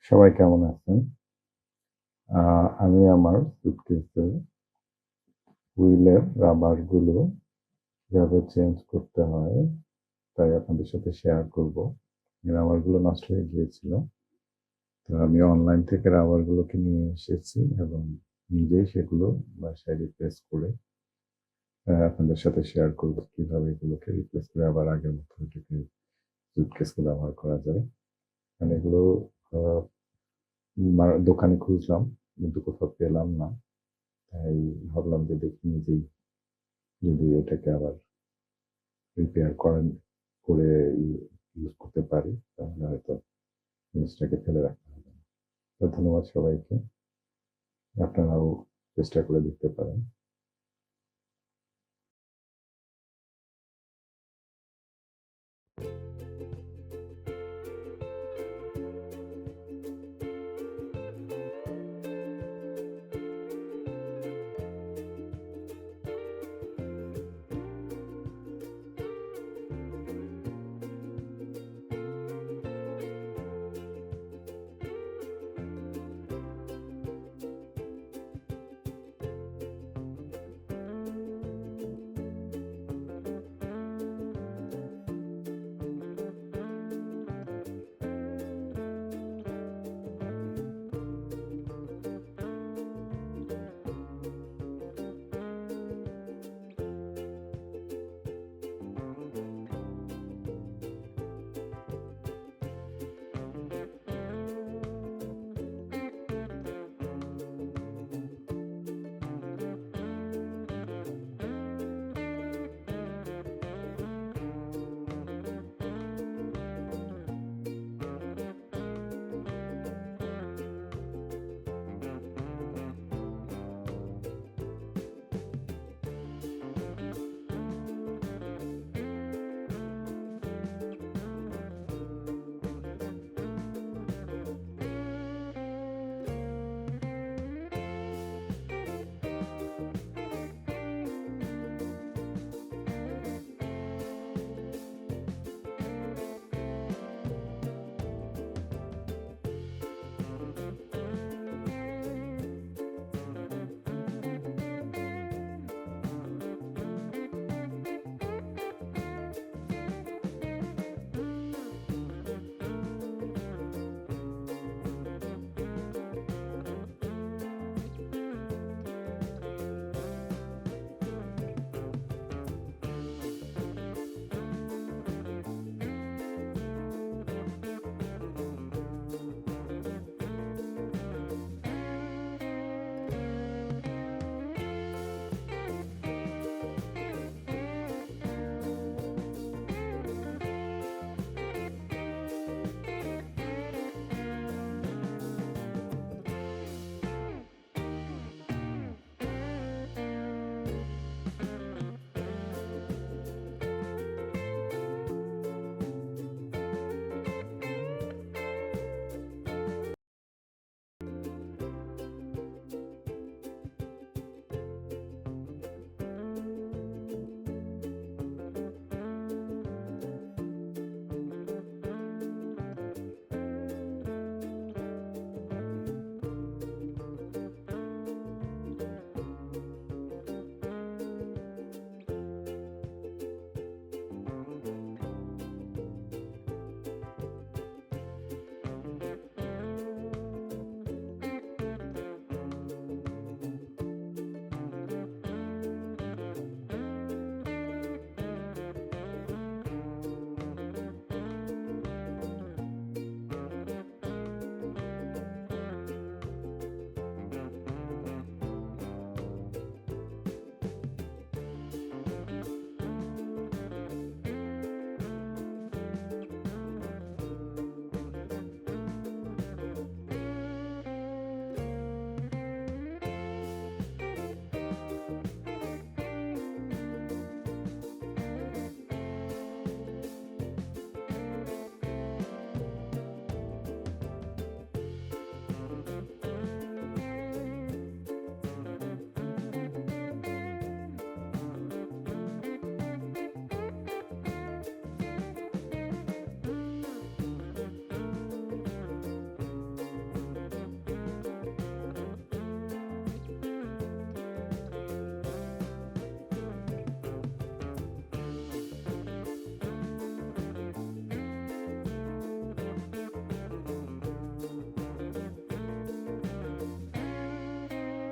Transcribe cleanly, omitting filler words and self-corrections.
সবাই কেমন আছেন? আমি আমার সুটকেসের হুইলের রাবারগুলো কিভাবে চেঞ্জ করতে হয় তাই আপনাদের সাথে শেয়ার করব। রাবারগুলো নষ্ট হয়ে গিয়েছিল। তো আমি অনলাইন থেকে রাবারগুলোকে নিয়ে এসেছি এবং নিজেই সেগুলো বাসায় রিপ্লেস করে আপনাদের সাথে শেয়ার করব কিভাবে এগুলোকে রিপ্লেস করে আবার আগের মতো এটাকে সুটকেসকে ব্যবহার করা যায়। কারণ এগুলো দোকানে খুঁজলাম কিন্তু কোথাও পেলাম না। তাই ভাবলাম যে দেখি নিজেই যদি এটাকে আবার রিপেয়ার করে ইউজ করতে পারি তাহলে হয়তো জিনিসটাকে ফেলে রাখতে হবে না। তো ধন্যবাদ সবাইকে। আপনারাও চেষ্টা করে দেখতে পারেন।